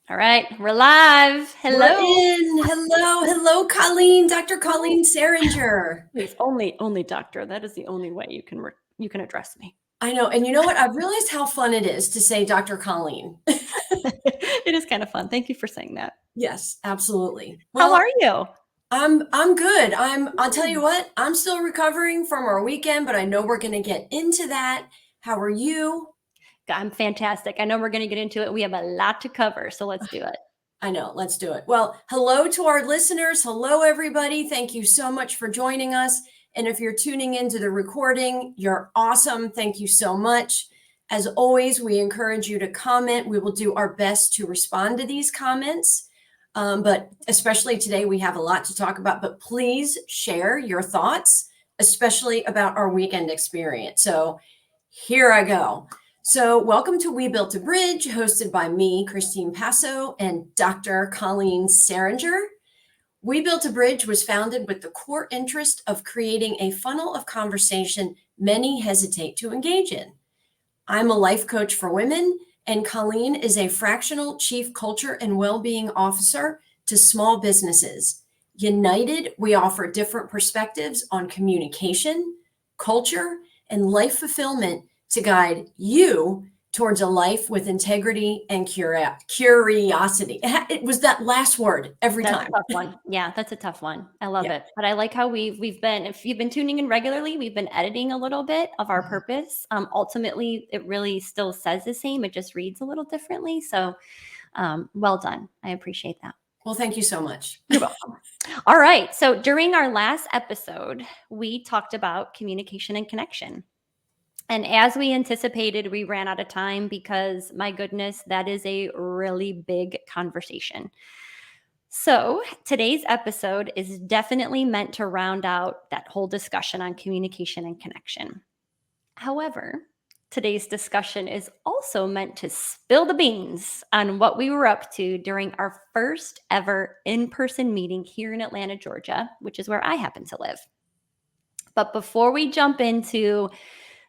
All right, we're live. We're Hello. in. Hello, Colleen, Dr. Colleen Seringer. Please, only doctor. That is the only way you can address me. I know, and you know what? I've realized how fun it is to say Dr. Colleen. It is kind of fun. Thank you for saying that. Yes, absolutely. How Well, are you? I'm good. I'll tell you what, I'm still recovering from our weekend, but I know we're going to get into that. How are you? I'm fantastic. I know we're going to get into it. We have a lot to cover, so let's do it. I know, let's do it. Well, hello to our listeners. Hello, everybody. Thank you so much for joining us. And if you're tuning into the recording, you're awesome. Thank you so much. As always, we encourage you to comment. We will do our best to respond to these comments. But especially today, we have a lot to talk about. But please share your thoughts, especially about our weekend experience. So here I go. So, welcome to We Built a Bridge, hosted by me, Christine Passo, and Dr. Colleen Seringer. We Built a Bridge was founded with the core interest of creating a funnel of conversation many hesitate to engage in. I'm a life coach for women, and Colleen is a fractional chief culture and well-being officer to small businesses. United, we offer different perspectives on communication, culture, and life fulfillment to guide you towards a life with integrity and curiosity. It was that last word every That's time. a tough one. Yeah, that's a tough one. I love Yeah. it. But I like how we've been, if you've been tuning in regularly, we've been editing a little bit of our purpose. Ultimately, it really still says the same. It just reads a little differently. So well done. I appreciate that. Well, thank you so much. You're welcome. All right. So during our last episode, we talked about communication and connection. And as we anticipated, we ran out of time because, my goodness, that is a really big conversation. So today's episode is definitely meant to round out that whole discussion on communication and connection. However, today's discussion is also meant to spill the beans on what we were up to during our first ever in person meeting here in Atlanta, Georgia, which is where I happen to live. But before we jump into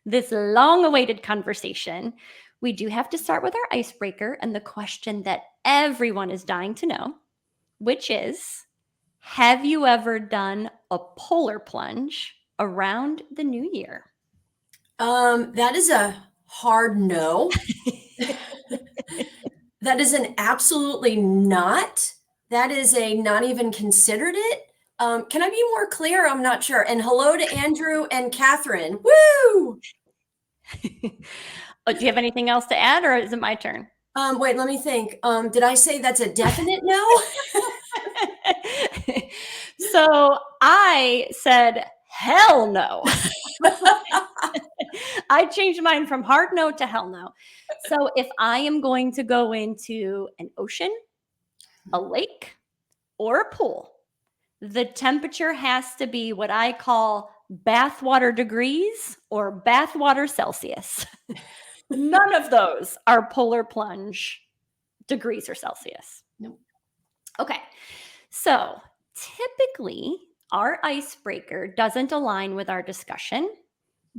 this long awaited conversation, we do have to start with our icebreaker and the question that everyone is dying to know, which is, have you ever done a polar plunge around the new year? That is a hard no. That is an absolutely not. That is a not even considered it. Can I be more clear? I'm not sure. And hello to Andrew and Catherine. Woo! Do you have anything else to add, or is it my turn? Wait, let me think. Did I say that's a definite no? So I said, hell no. I changed mine from hard no to hell no. So if I am going to go into an ocean, a lake, or a pool, the temperature has to be what I call bathwater degrees or bathwater Celsius. None of those are polar plunge degrees or Celsius. Nope. Okay. So typically, our icebreaker doesn't align with our discussion,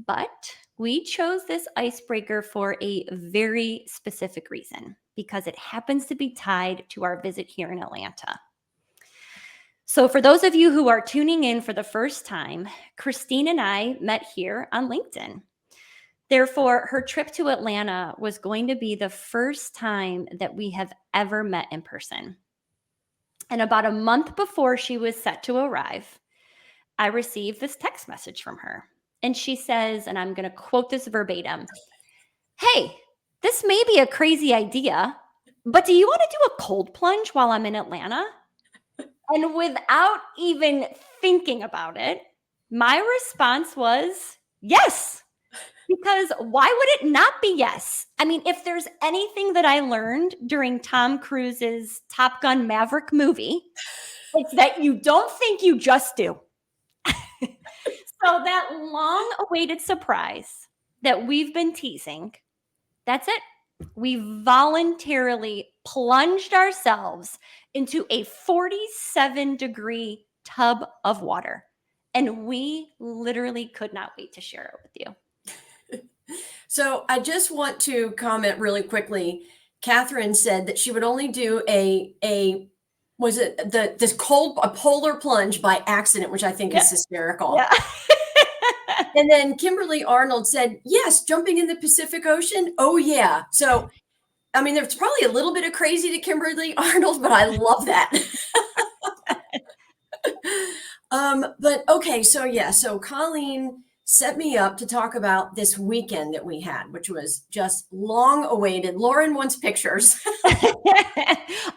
but we chose this icebreaker for a very specific reason because it happens to be tied to our visit here in Atlanta. So, for those of you who are tuning in for the first time, Christine and I met here on LinkedIn. Therefore, her trip to Atlanta was going to be the first time that we have ever met in person. And about a month before she was set to arrive, I received this text message from her. And she says, and I'm going to quote this verbatim, "Hey, this may be a crazy idea, but do you want to do a cold plunge while I'm in Atlanta?" And without even thinking about it, my response was yes. Because why would it not be yes? I mean, if there's anything that I learned during Tom Cruise's Top Gun Maverick movie, it's that you don't think, you just do. So that long awaited surprise that we've been teasing, that's it. We voluntarily plunged ourselves into a 47-degree tub of water. And we literally could not wait to share it with you. So I just want to comment really quickly. Catherine said that she would only do was it a polar plunge by accident, which I think Yeah. is hysterical. Yeah. And then Kimberly Arnold said, yes, jumping in the Pacific Ocean. Oh yeah. So, I mean, there's probably a little bit of crazy to Kimberly Arnold, but I love that. But okay. So yeah. So Colleen set me up to talk about this weekend that we had, which was just long awaited. Lauren wants pictures.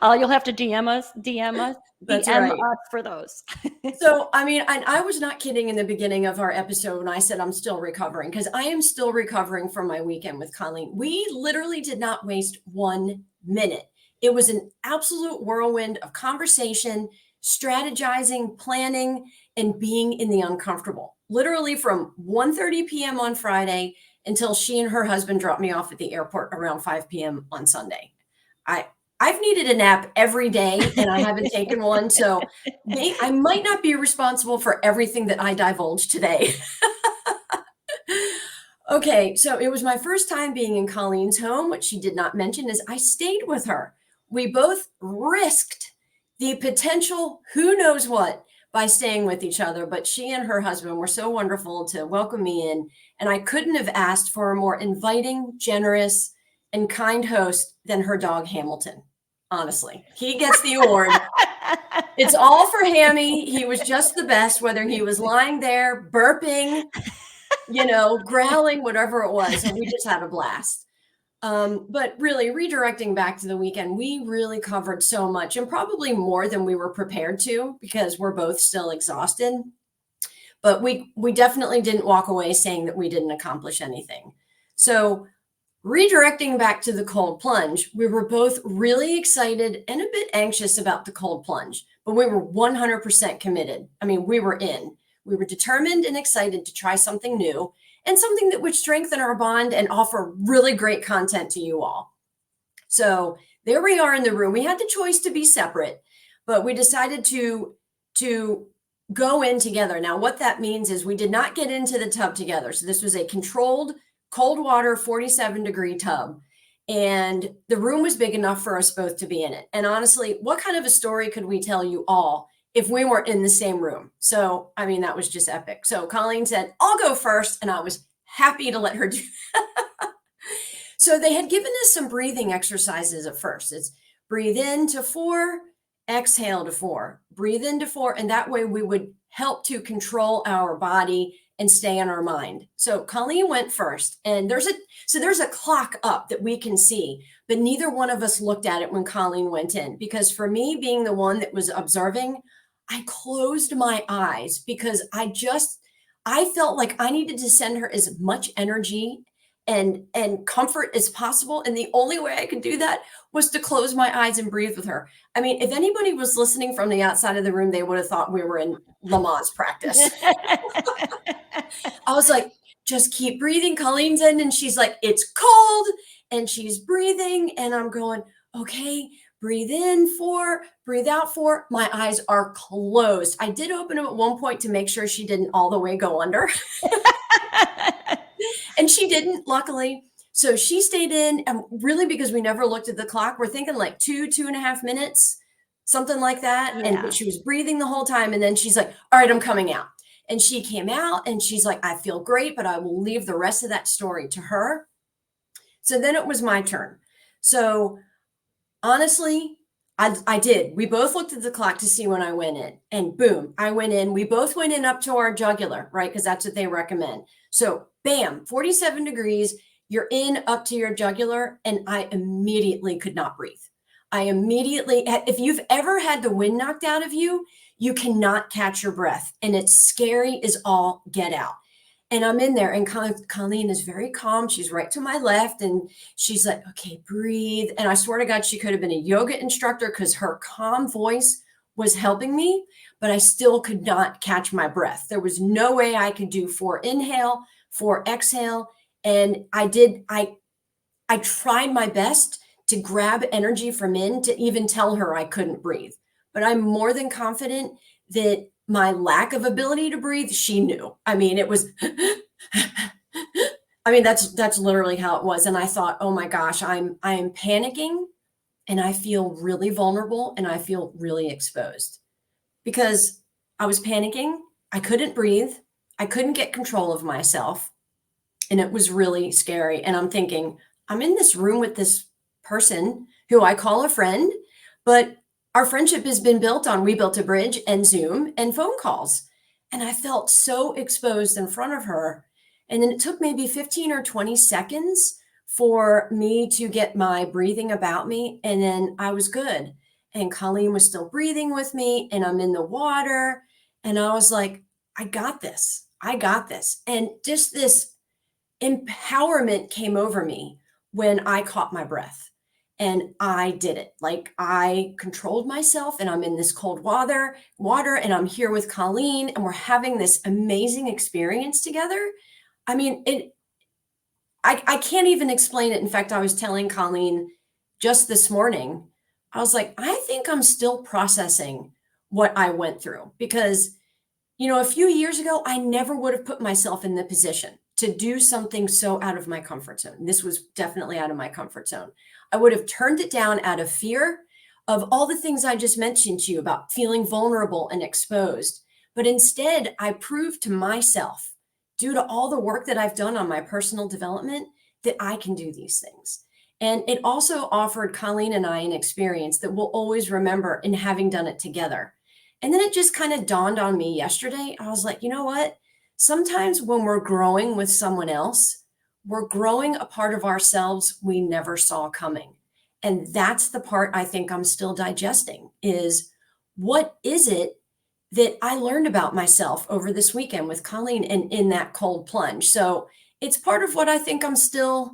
You'll have to DM us, That's DM right. us for those. So, I mean, I was not kidding in the beginning of our episode when I said I'm still recovering, because I am still recovering from my weekend with Colleen. We literally did not waste 1 minute. It was an absolute whirlwind of conversation, strategizing, planning, and being in the uncomfortable. Literally from 1:30 p.m. on Friday until she and her husband dropped me off at the airport around 5 p.m. on Sunday. I've needed a nap every day and I haven't taken one. So I might not be responsible for everything that I divulge today. Okay, so it was my first time being in Colleen's home. What she did not mention is I stayed with her. We both risked the potential who knows what by staying with each other, but she and her husband were so wonderful to welcome me in, and I couldn't have asked for a more inviting, generous, and kind host than her dog Hamilton. Honestly, he gets the award. It's all for Hammy. He was just the best, whether he was lying there burping, growling, whatever it was. And we just had a blast. But really, redirecting back to the weekend, we really covered so much, and probably more than we were prepared to, because we're both still exhausted. But we definitely didn't walk away saying that we didn't accomplish anything. So redirecting back to the cold plunge, we were both really excited and a bit anxious about the cold plunge, but we were 100% committed. I mean, we were in. We were determined and excited to try something new and something that would strengthen our bond and offer really great content to you all. So there we are in the room. We had the choice to be separate, but we decided to go in together. Now, what that means is we did not get into the tub together. So this was a controlled cold water, 47-degree tub. And the room was big enough for us both to be in it. And honestly, what kind of a story could we tell you all if we weren't in the same room? So, I mean, that was just epic. So Colleen said, I'll go first. And I was happy to let her do that. So they had given us some breathing exercises at first. It's breathe in to 4, exhale to 4, breathe into 4. And that way we would help to control our body and stay in our mind. So Colleen went first, and there's a clock up that we can see, but neither one of us looked at it when Colleen went in, because for me, being the one that was observing, I closed my eyes because I felt like I needed to send her as much energy and comfort as possible. And the only way I could do that was to close my eyes and breathe with her. I mean, if anybody was listening from the outside of the room, they would have thought we were in Lamaze practice. I was like, just keep breathing. Colleen's in, and she's like, it's cold, and she's breathing. And I'm going, okay, breathe in 4, breathe out 4. My eyes are closed. I did open them at one point to make sure she didn't all the way go under. And she didn't, luckily. So she stayed in, and really, because we never looked at the clock, we're thinking like 2.5 minutes, something like that. Yeah. And she was breathing the whole time. And then she's like, all right, I'm coming out. And she came out and she's like, I feel great, but I will leave the rest of that story to her. So then it was my turn. So honestly, I did. We both looked at the clock to see when I went in, and boom, I went in. We both went in up to our jugular, right? Because that's what they recommend. So bam, 47 degrees, you're in up to your jugular, and I immediately could not breathe. If you've ever had the wind knocked out of you, you cannot catch your breath, and it's scary as all get out. And I'm in there, and Colleen is very calm. She's right to my left, and she's like, okay, breathe. And I swear to God, she could have been a yoga instructor, because her calm voice was helping me, but I still could not catch my breath. There was no way I could do 4 inhale, 4 exhale. And I tried my best to grab energy from in to even tell her I couldn't breathe. But I'm more than confident that my lack of ability to breathe, she knew. I mean, it was, I mean, that's literally how it was. And I thought, oh my gosh, I'm panicking and I feel really vulnerable and I feel really exposed because I was panicking. I couldn't breathe. I couldn't get control of myself. And it was really scary. And I'm thinking, I'm in this room with this person who I call a friend, but our friendship has been built on we built a bridge and Zoom and phone calls. And I felt so exposed in front of her. And then it took maybe 15 or 20 seconds for me to get my breathing about me. And then I was good. And Colleen was still breathing with me, and I'm in the water. And I was like, I got this. I got this. And just this empowerment came over me when I caught my breath and I did it. Like I controlled myself and I'm in this cold water and I'm here with Colleen and we're having this amazing experience together. I mean, I can't even explain it. In fact, I was telling Colleen just this morning, I was like, I think I'm still processing what I went through because a few years ago, I never would have put myself in the position to do something so out of my comfort zone. This was definitely out of my comfort zone. I would have turned it down out of fear of all the things I just mentioned to you about feeling vulnerable and exposed. But instead, I proved to myself, due to all the work that I've done on my personal development, that I can do these things. And it also offered Colleen and I an experience that we'll always remember in having done it together. And then it just kind of dawned on me yesterday. I was like, you know what? Sometimes when we're growing with someone else, we're growing a part of ourselves we never saw coming. And that's the part I think I'm still digesting is what is it that I learned about myself over this weekend with Colleen and in that cold plunge. So it's part of what I think I'm still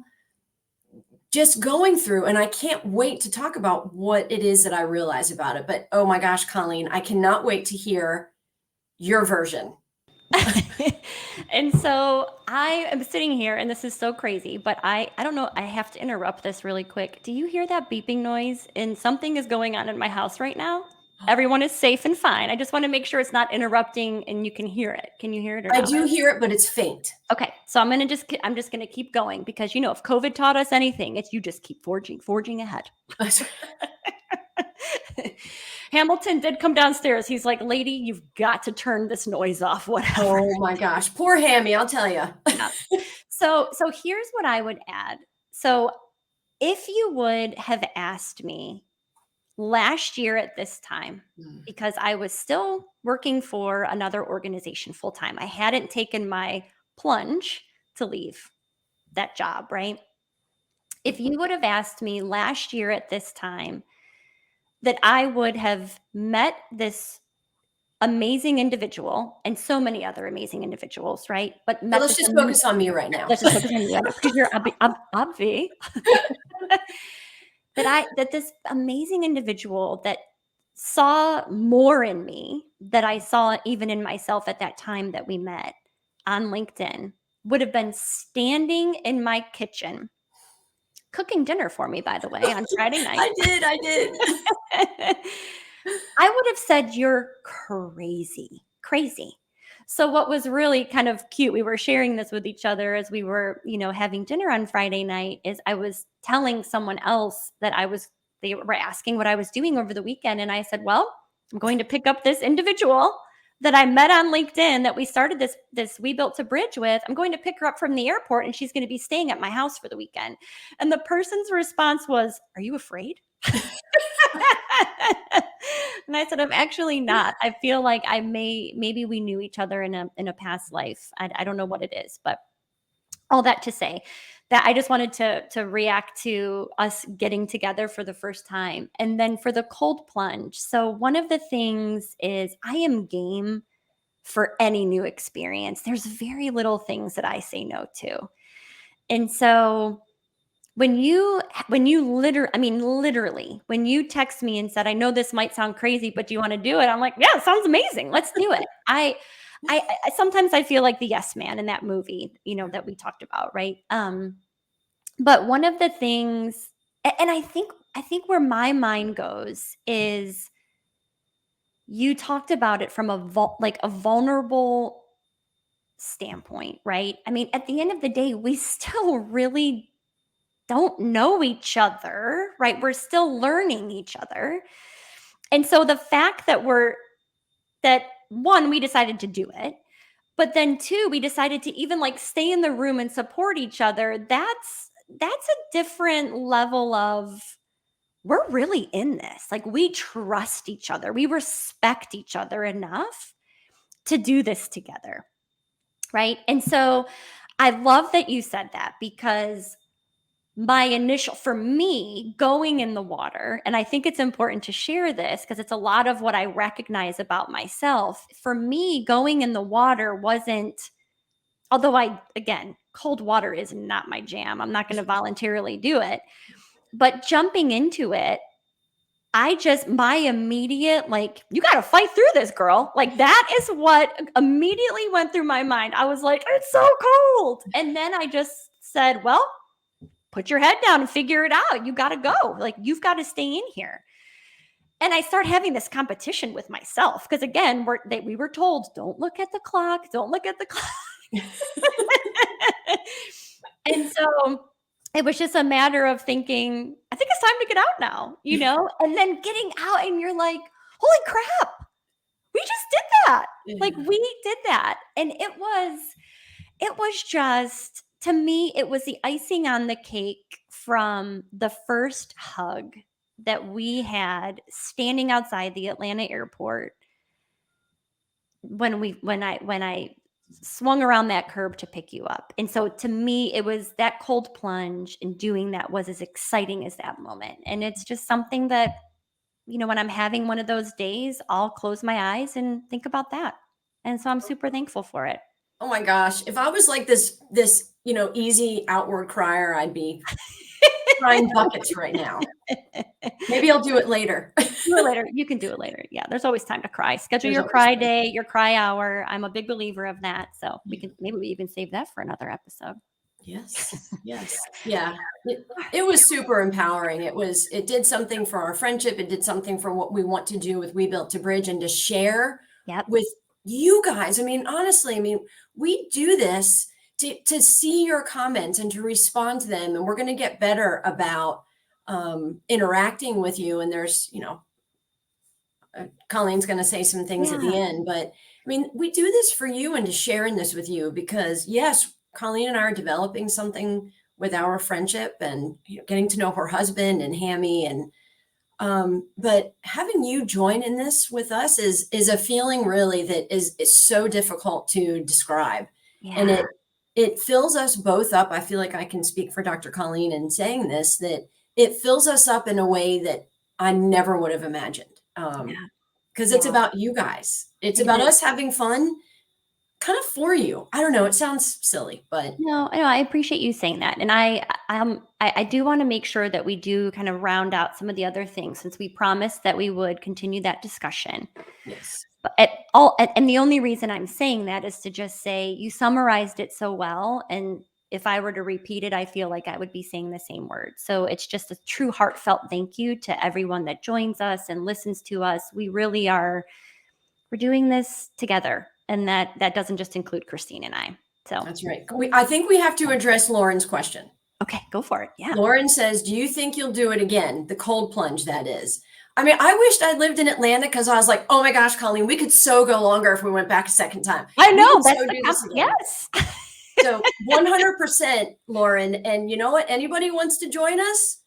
just going through, and I can't wait to talk about what it is that I realize about it. But oh my gosh, Colleen, I cannot wait to hear your version. And so I am sitting here, and this is so crazy, but I don't know. I have to interrupt this really quick. Do you hear that beeping noise? And something is going on in my house right now. Everyone is safe and fine. I just want to make sure it's not interrupting and you can hear it. Can you hear it or I no? do hear it, but it's faint. Okay, so I'm just gonna keep going because if COVID taught us anything, it's you just keep forging ahead. Hamilton did come downstairs. He's like, "Lady, you've got to turn this noise off." Whatever. Oh my gosh, poor Hammy, I'll tell you. Yeah. So here's what I would add. So if you would have asked me last year at this time, because I was still working for another organization full time, I hadn't taken my plunge to leave that job, right? If you would have asked me last year at this time that I would have met this amazing individual and so many other amazing individuals, right? But So met let's this just focus on me right now. let's just focus on you because you're obvi. that this amazing individual that saw more in me that I saw even in myself at that time that we met on LinkedIn would have been standing in my kitchen cooking dinner for me, by the way, on Friday night. I did. I would have said, "You're crazy, crazy." So what was really kind of cute, we were sharing this with each other as we were, having dinner on Friday night, is I was telling someone else that they were asking what I was doing over the weekend. And I said, well, I'm going to pick up this individual that I met on LinkedIn that we started this We Built a Bridge with. I'm going to pick her up from the airport and she's going to be staying at my house for the weekend. And the person's response was, "Are you afraid?" And I said, "I'm actually not. I feel like maybe we knew each other in a past life. I don't know what it is, but all that to say that I just wanted to react to us getting together for the first time. And then for the cold plunge. So one of the things is I am game for any new experience. There's very little things that I say no to. And so when you literally, when you text me and said, "I know this might sound crazy, but do you want to do it?" I'm like, "Yeah, it sounds amazing. Let's do it." I sometimes I feel like the yes man in that movie, that we talked about, right? But one of the things, and I think where my mind goes is you talked about it from like a vulnerable standpoint, right? I mean, at the end of the day, we still really don't know each other, right? We're still learning each other. And so the fact that one, we decided to do it, but then two, we decided to even like stay in the room and support each other. That's a different level of, we're really in this. Like, we trust each other. We respect each other enough to do this together. Right. And so I love that you said that, because for me, going in the water, and I think it's important to share this because it's a lot of what I recognize about myself. For me, going in the water wasn't, although again, cold water is not my jam. I'm not going to voluntarily do it. But jumping into it, my immediate, like, you got to fight through this, girl. Like, that is what immediately went through my mind. I was like, it's so cold. And then I just said, well, put your head down and figure it out. You got to go. Like, you've got to stay in here. And I start having this competition with myself. Because again, we were told, don't look at the clock. Don't look at the clock. And so it was just a matter of thinking, I think it's time to get out now, and then getting out and you're like, holy crap, we just did that. Yeah. Like, we did that. And it was just, to me, it was the icing on the cake from the first hug that we had standing outside the Atlanta airport when I swung around that curb to pick you up. And so to me, it was that cold plunge, and doing that was as exciting as that moment. And it's just something that, when I'm having one of those days, I'll close my eyes and think about that. And so I'm super thankful for it. Oh my gosh. If I was like this, easy outward crier, I'd be crying buckets right now. Maybe I'll do it later. Do it later. You can do it later. Yeah, there's always time to cry. Schedule There's your always cry time. day, your cry hour. I'm a big believer of that. So maybe we even save that for another episode. Yes. Yes. Yeah. It was super empowering. It did something for our friendship. It did something for what we want to do with We Built to Bridge, and to share Yep. with you guys. I mean, honestly, we do this to see your comments and to respond to them. And we're going to get better about interacting with you. And there's, Colleen's going to say some things at the Yeah. end, but I mean, we do this for you and to share in this with you because, yes, Colleen and I are developing something with our friendship and getting to know her husband and Hammy. And but having you join in this with us is a feeling really that is so difficult to describe. Yeah. And it fills us both up. I feel like I can speak for Dr. Colleen in saying this, that it fills us up in a way that I never would have imagined. Because it's about you guys. It's about us having fun kind of for you. I don't know. It sounds silly, but No, I appreciate you saying that. And I do want to make sure that we do kind of round out some of the other things, since we promised that we would continue that discussion. yes. But and the only reason I'm saying that is to just say you summarized it so well. And if I were to repeat it, I feel like I would be saying the same words. So it's just a true heartfelt thank you to everyone that joins us and listens to us. We really we're doing this together. And that doesn't just include Christine and I. So That's right. I think we have to address Lauren's question. Okay, go for it. Yeah. Lauren says, do you think you'll do it again? The cold plunge, that is. I mean, I wished I'd lived in Atlanta because I was like, oh my gosh, Colleen, we could so go longer if we went back a second time. I know. Yes. So 100%, Lauren. And you know what? Anybody wants to join us?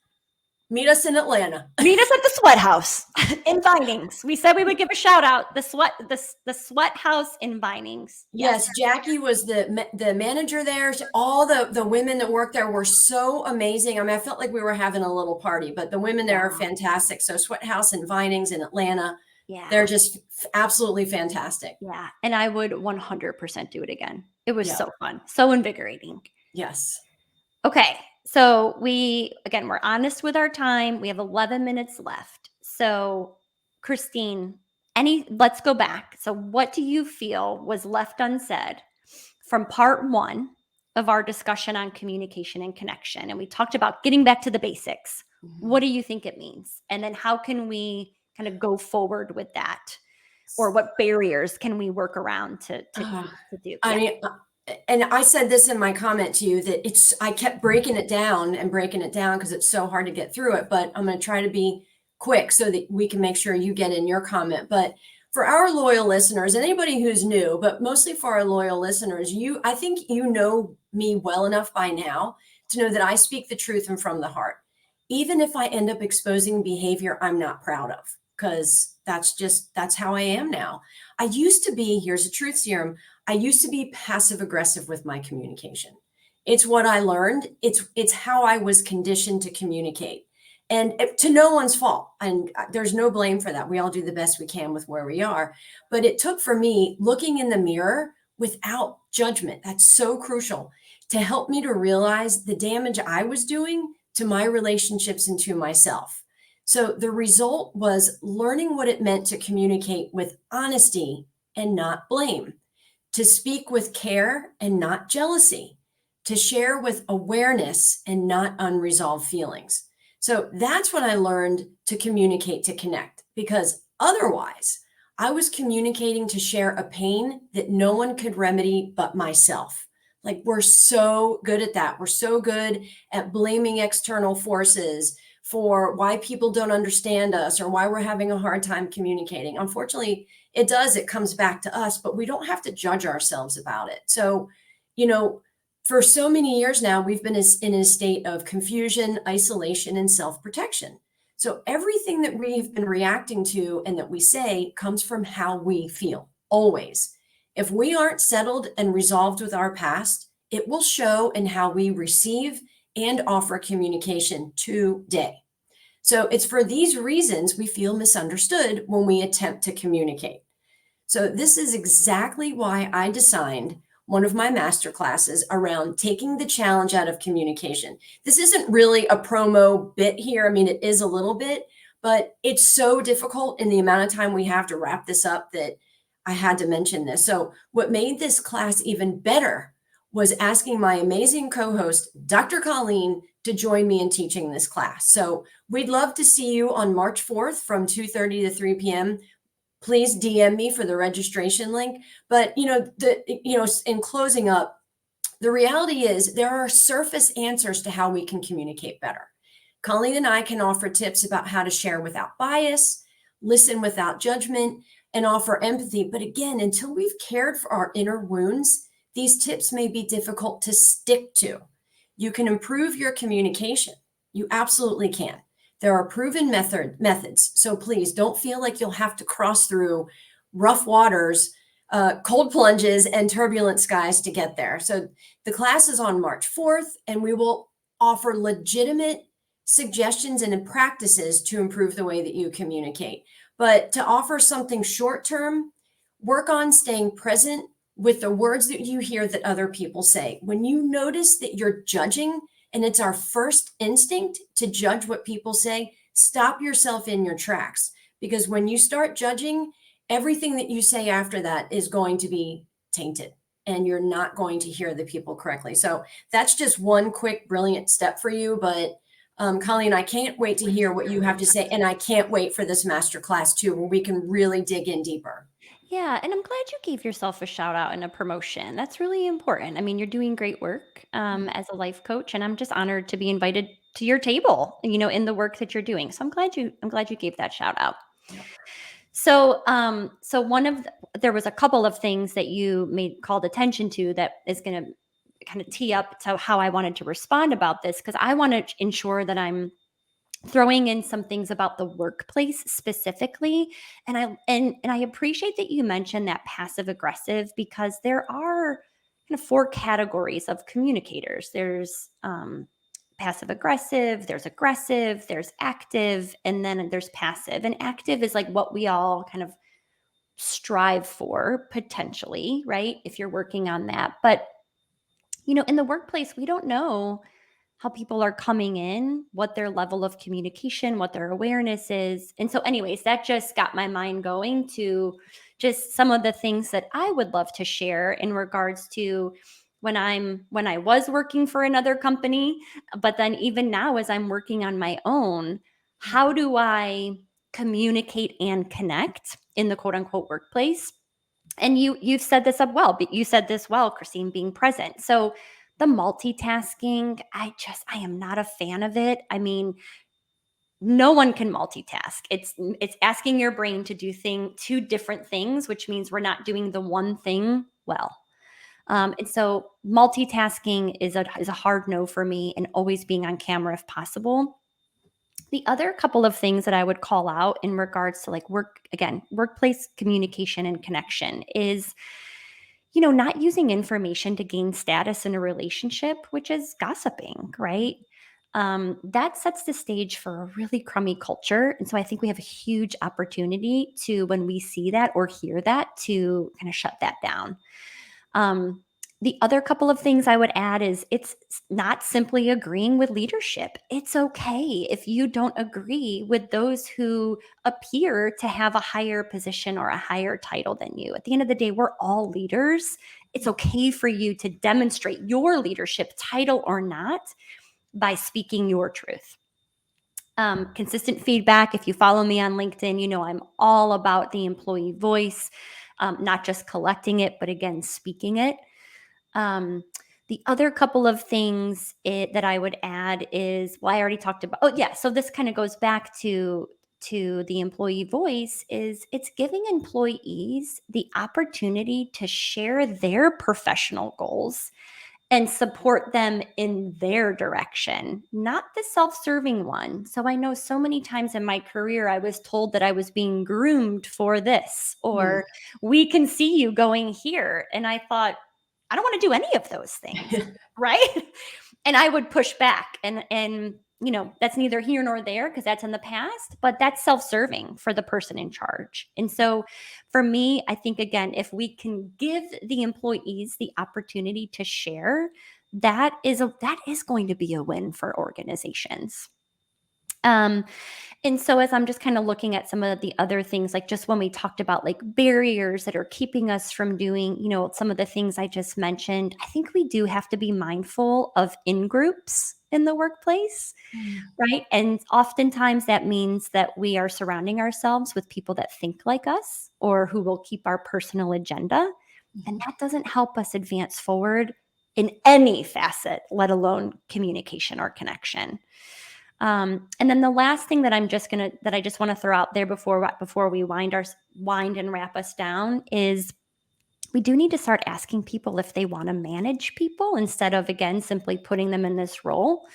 Meet us in Atlanta. Meet us at the Sweat House in Vinings. We said we would give a shout out. The Sweat House in Vinings. Yes, Jackie was the manager there. All the women that worked there were so amazing. I mean, I felt like we were having a little party, but the women there are fantastic. So Sweat House in Vinings in Atlanta. Yeah. They're just absolutely fantastic. Yeah. And I would 100% do it again. It was so fun. So invigorating. Yes. Okay. So we're honest with our time. We have 11 minutes left. So Christine, let's go back. So what do you feel was left unsaid from part 1 of our discussion on communication and connection? And we talked about getting back to the basics. Mm-hmm. What do you think it means? And then how can we kind of go forward with that? or what barriers can we work around Uh, to do? I Yeah. mean, and I said this in my comment to you that I kept breaking it down and breaking it down because it's so hard to get through it, but I'm going to try to be quick so that we can make sure you get in your comment. But for our loyal listeners, and anybody who's new, but mostly for our loyal listeners, I think you know me well enough by now to know that I speak the truth and from the heart. Even if I end up exposing behavior I'm not proud of, because that's how I am now. I used to be, here's a truth serum, I used to be passive aggressive with my communication. It's what I learned. It's how I was conditioned to communicate. And to no one's fault. And there's no blame for that. We all do the best we can with where we are. But it took for me looking in the mirror without judgment. That's so crucial to help me to realize the damage I was doing to my relationships and to myself. So the result was learning what it meant to communicate with honesty and not blame, to speak with care and not jealousy, to share with awareness and not unresolved feelings. So that's when I learned to communicate to connect, because otherwise I was communicating to share a pain that no one could remedy but myself. Like, we're so good at that. We're so good at blaming external forces for why people don't understand us or why we're having a hard time communicating. Unfortunately, it comes back to us, but we don't have to judge ourselves about it. So, for so many years now, we've been in a state of confusion, isolation, and self-protection. So everything that we have been reacting to and that we say comes from how we feel, always. If we aren't settled and resolved with our past, it will show in how we receive and offer communication today. So it's for these reasons we feel misunderstood when we attempt to communicate. So this is exactly why I designed one of my master classes around taking the challenge out of communication. This isn't really a promo bit here. I mean, it is a little bit, but it's so difficult in the amount of time we have to wrap this up that I had to mention this. So what made this class even better was asking my amazing co-host, Dr. Colleen, to join me in teaching this class. So we'd love to see you on March 4th from 2:30 to 3 p.m. Please DM me for the registration link. But in closing up, the reality is there are surface answers to how we can communicate better. Colleen and I can offer tips about how to share without bias, listen without judgment, and offer empathy. But again, until we've cared for our inner wounds, these tips may be difficult to stick to. You can improve your communication. You absolutely can. There are proven methods. So please don't feel like you'll have to cross through rough waters, cold plunges, and turbulent skies to get there. So the class is on March 4th, and we will offer legitimate suggestions and practices to improve the way that you communicate. But to offer something short term, work on staying present with the words that you hear that other people say. When you notice that you're judging, and it's our first instinct to judge what people say, stop yourself in your tracks. Because when you start judging, everything that you say after that is going to be tainted and you're not going to hear the people correctly. So that's just one quick, brilliant step for you. But Colleen, I can't wait to hear what you have to say. And I can't wait for this masterclass too, where we can really dig in deeper. Yeah, and I'm glad you gave yourself a shout out and a promotion. That's really important. I mean, you're doing great work as a life coach, and I'm just honored to be invited to your table, in the work that you're doing. So I'm glad you gave that shout out. Yep. So, there was a couple of things that you called attention to that is going to kind of tee up to how I wanted to respond about this, because I want to ensure that I'm throwing in some things about the workplace specifically. And I appreciate that you mentioned that passive aggressive, because there are kind of four categories of communicators. There's passive aggressive, there's active, and then there's passive. And active is like what we all kind of strive for potentially, right? If you're working on that. But in the workplace, we don't know how people are coming in, what their level of communication, what their awareness is. And so, anyways, that just got my mind going to just some of the things that I would love to share in regards to when I was working for another company, but then even now as I'm working on my own, how do I communicate and connect in the quote unquote workplace. And you've said this up well, but you said this well, Christine, being present. So the multitasking, I am not a fan of it. I mean, no one can multitask. It's asking your brain to do two different things, which means we're not doing the one thing well. And so multitasking is a hard no for me, and always being on camera if possible. The other couple of things that I would call out in regards to like workplace communication and connection is, not using information to gain status in a relationship, which is gossiping, right? That sets the stage for a really crummy culture. And so I think we have a huge opportunity to, when we see that or hear that, to kind of shut that down. The other couple of things I would add is it's not simply agreeing with leadership. It's okay if you don't agree with those who appear to have a higher position or a higher title than you. At the end of the day, we're all leaders. It's okay for you to demonstrate your leadership, title or not, by speaking your truth. Consistent feedback. If you follow me on LinkedIn, I'm all about the employee voice, not just collecting it, but again, speaking it. The other couple of things that I would add is, I already talked about, so this kind of goes back to the employee voice, is it's giving employees the opportunity to share their professional goals and support them in their direction, not the self-serving one. So I know so many times in my career, I was told that I was being groomed for this, or we can see you going here. And I thought, I don't want to do any of those things, right? And I would push back, and that's neither here nor there, because that's in the past, but that's self-serving for the person in charge. And so for me, I think, again, if we can give the employees the opportunity to share, that is going to be a win for organizations. And so as I'm just kind of looking at some of the other things, like just when we talked about like barriers that are keeping us from doing, some of the things I just mentioned, I think we do have to be mindful of in-groups in the workplace, right? And oftentimes that means that we are surrounding ourselves with people that think like us or who will keep our personal agenda. And that doesn't help us advance forward in any facet, let alone communication or connection. And then the last thing that I just want to throw out there before we wind and wrap us down is, we do need to start asking people if they want to manage people instead of, again, simply putting them in this role.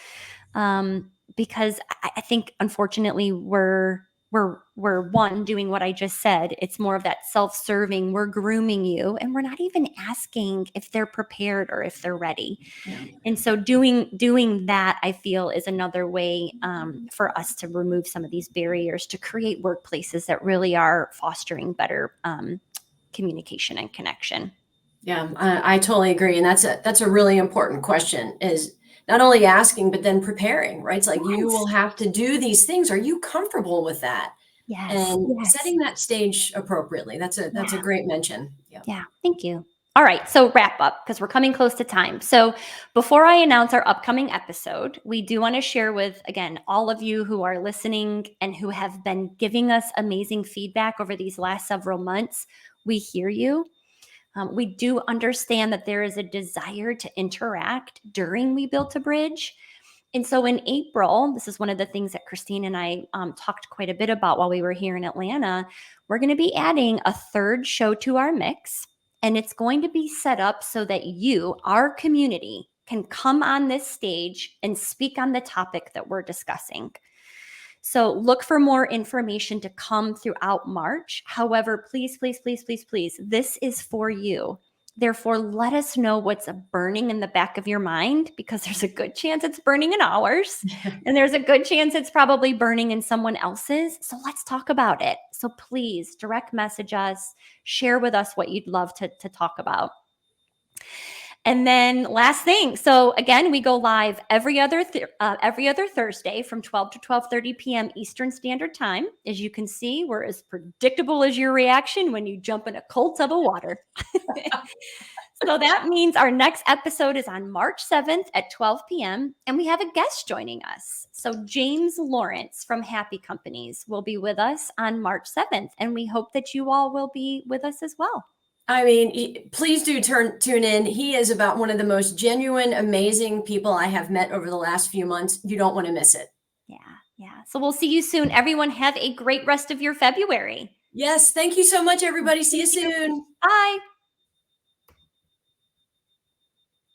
Because I think, unfortunately, we're one, doing what I just said. It's more of that self-serving. We're grooming you, and we're not even asking if they're prepared or if they're ready. Yeah. And so doing that, I feel, is another way for us to remove some of these barriers to create workplaces that really are fostering better communication and connection. Yeah, I totally agree. And that's a really important question, is not only asking, but then preparing, right? It's like, you will have to do these things. Are you comfortable with that? Yes. And setting that stage appropriately. That's a great mention. Yeah. Thank you. All right. So wrap up, because we're coming close to time. So before I announce our upcoming episode, we do want to share with, again, all of you who are listening and who have been giving us amazing feedback over these last several months. We hear you. We do understand that there is a desire to interact during We Built a Bridge. And so in April, this is one of the things that Christine and I talked quite a bit about while we were here in Atlanta. We're going to be adding a third show to our mix, and it's going to be set up so that you, our community, can come on this stage and speak on the topic that we're discussing. So look for more information to come throughout March. However, please, please, please, please, please, this is for you. Therefore, let us know what's burning in the back of your mind, because there's a good chance it's burning in ours, and there's a good chance it's probably burning in someone else's. So let's talk about it. So please direct message us, share with us what you'd love to talk about. And then last thing. So again, we go live every other Thursday from 12 to 12:30 p.m. Eastern Standard Time. As you can see, we're as predictable as your reaction when you jump in a cold tub of water. So that means our next episode is on March 7th at 12 p.m. And we have a guest joining us. So James Lawrence from Happy Companies will be with us on March 7th. And we hope that you all will be with us as well. I mean, please do tune in. He is about one of the most genuine, amazing people I have met over the last few months. You don't want to miss it. Yeah. So we'll see you soon. Everyone have a great rest of your February. Yes. Thank you so much, everybody. See you soon. Bye.